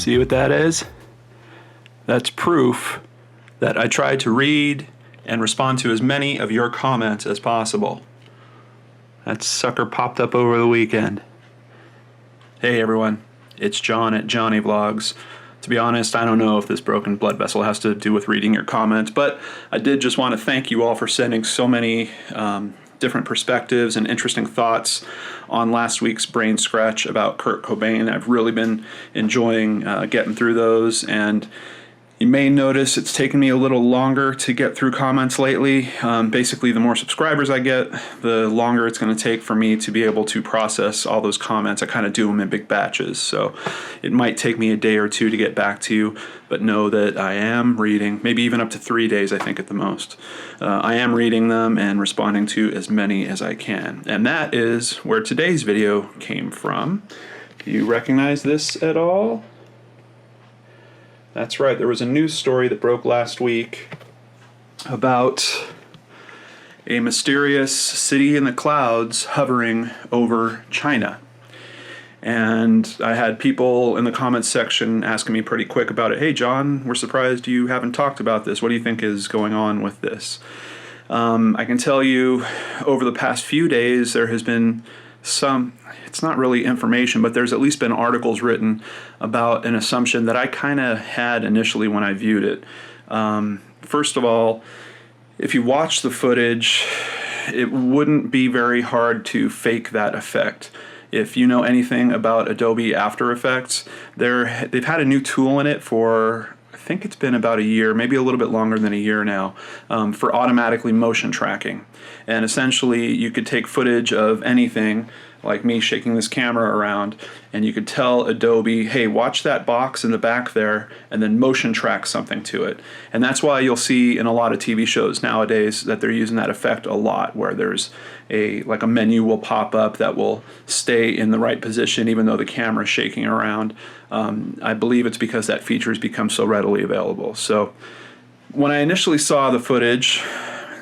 See what that is? That's proof that I tried to read and respond to as many of your comments as possible. That sucker popped up over the weekend. Hey everyone, it's John at JohnnyVlogs. To be honest, I don't know if this broken blood vessel has to do with reading your comments, but I did just want to thank you all for sending so many different perspectives and interesting thoughts on last week's brain scratch about Kurt Cobain. I've really been enjoying getting through those, and you may notice it's taken me a little longer to get through comments lately. Basically, the more subscribers I get, the longer it's going to take for me to be able to process all those comments. I kind of do them in big batches, so it might take me a day or two to get back to you, but know that I am reading, maybe even up to 3 days, I think, at the most. I am reading them and responding to as many as I can, and that is where today's video came from. Do you recognize this at all? That's right, there was a news story that broke last week about a mysterious city in the clouds hovering over China. And I had people in the comments section asking me pretty quick about it. Hey John, we're surprised you haven't talked about this. What do you think is going on with this? I can tell you over the past few days there has been some, it's not really information, but there's at least been articles written about an assumption that I kind of had initially when I viewed it. First of all, if you watch the footage, it wouldn't be very hard to fake that effect. If you know anything about Adobe After Effects, they've had a new tool in it for, I think it's been about a year, maybe a little bit longer than a year now, for automatically motion tracking. And essentially you could take footage of anything, like me shaking this camera around, and you could tell Adobe, hey, watch that box in the back there, and then motion track something to it. And that's why you'll see in a lot of TV shows nowadays that they're using that effect a lot, where there's like a menu will pop up that will stay in the right position even though the camera's shaking around. I believe it's because that feature has become so readily available. So when I initially saw the footage,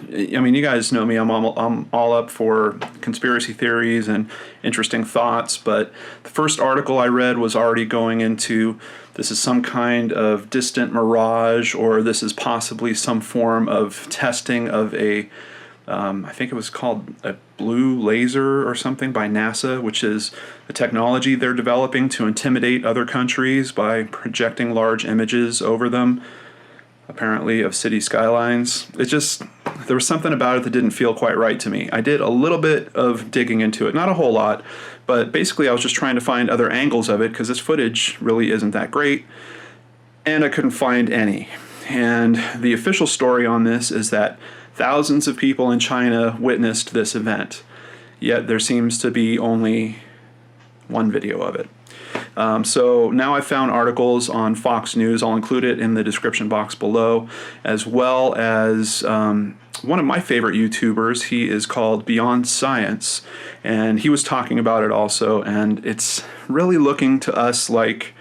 I mean, you guys know me, I'm all up for conspiracy theories and interesting thoughts, but the first article I read was already going into this is some kind of distant mirage, or this is possibly some form of testing of a, I think it was called a blue laser or something by NASA, which is a technology they're developing to intimidate other countries by projecting large images over them, apparently of city skylines. It just, there was something about it that didn't feel quite right to me. I did a little bit of digging into it, not a whole lot, but basically I was just trying to find other angles of it because this footage really isn't that great, and I couldn't find any. And the official story on this is that thousands of people in China witnessed this event, yet there seems to be only one video of it. So now I've found articles on Fox News. I'll include it in the description box below, as well as one of my favorite YouTubers. He is called Beyond Science, and he was talking about it also, and it's really looking to us like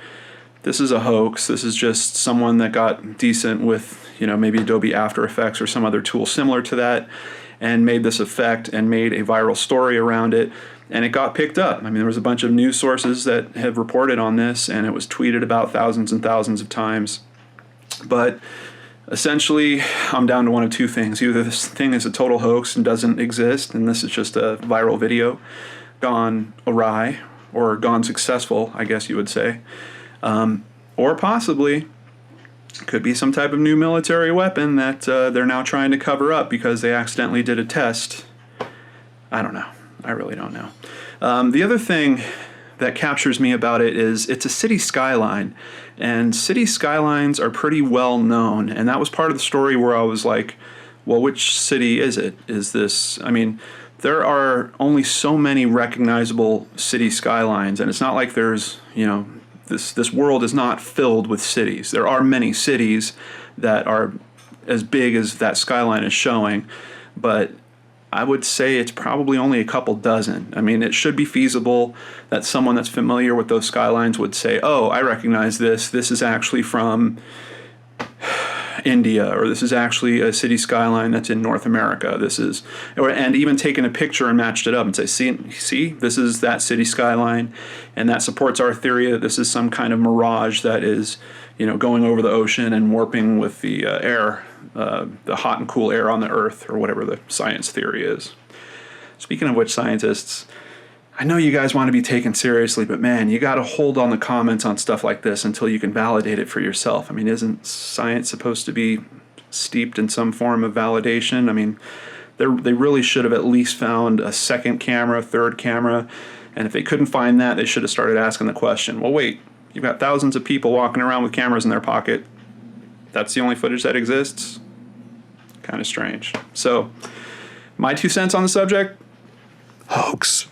this is a hoax. This is just someone that got decent with, you know, maybe Adobe After Effects or some other tool similar to that, and made this effect and made a viral story around it. And it got picked up. I mean, there was a bunch of news sources that have reported on this, and it was tweeted about thousands and thousands of times. But essentially, I'm down to one of two things. Either this thing is a total hoax and doesn't exist, and this is just a viral video gone awry, or gone successful, I guess you would say. Or possibly, could be some type of new military weapon that they're now trying to cover up because they accidentally did a test. I don't know. I really don't know. The other thing that captures me about it is it's a city skyline, and city skylines are pretty well known, and that was part of the story where I was like, well, which city is it? Is this, I mean, there are only so many recognizable city skylines, and it's not like there's, you know, this world is not filled with cities. There are many cities that are as big as that skyline is showing, but I would say it's probably only a couple dozen. I mean, it should be feasible that someone that's familiar with those skylines would say, oh, I recognize this. This is actually from India, or this is actually a city skyline that's in North America. And even taking a picture and matched it up and say, see, this is that city skyline, and that supports our theory that this is some kind of mirage that is, going over the ocean and warping with the air, the hot and cool air on the Earth, or whatever the science theory is. Speaking of which, scientists, I know you guys want to be taken seriously, but man, you got to hold on the comments on stuff like this until you can validate it for yourself. I mean, isn't science supposed to be steeped in some form of validation? I mean, they really should have at least found a second camera, third camera, and if they couldn't find that, they should have started asking the question, well, wait, you've got thousands of people walking around with cameras in their pocket. That's the only footage that exists? Kind of strange. So, my 2 cents on the subject, hoax.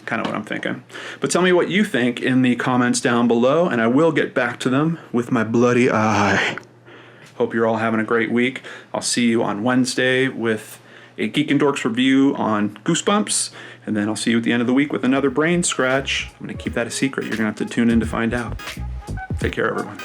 Kind of what I'm thinking. But tell me what you think in the comments down below, and I will get back to them with my bloody eye. Hope you're all having a great week. I'll see you on Wednesday with a Geek and Dorks review on Goosebumps, and then I'll see you at the end of the week with another brain scratch. I'm going to keep that a secret. You're going to have to tune in to find out. Take care, everyone.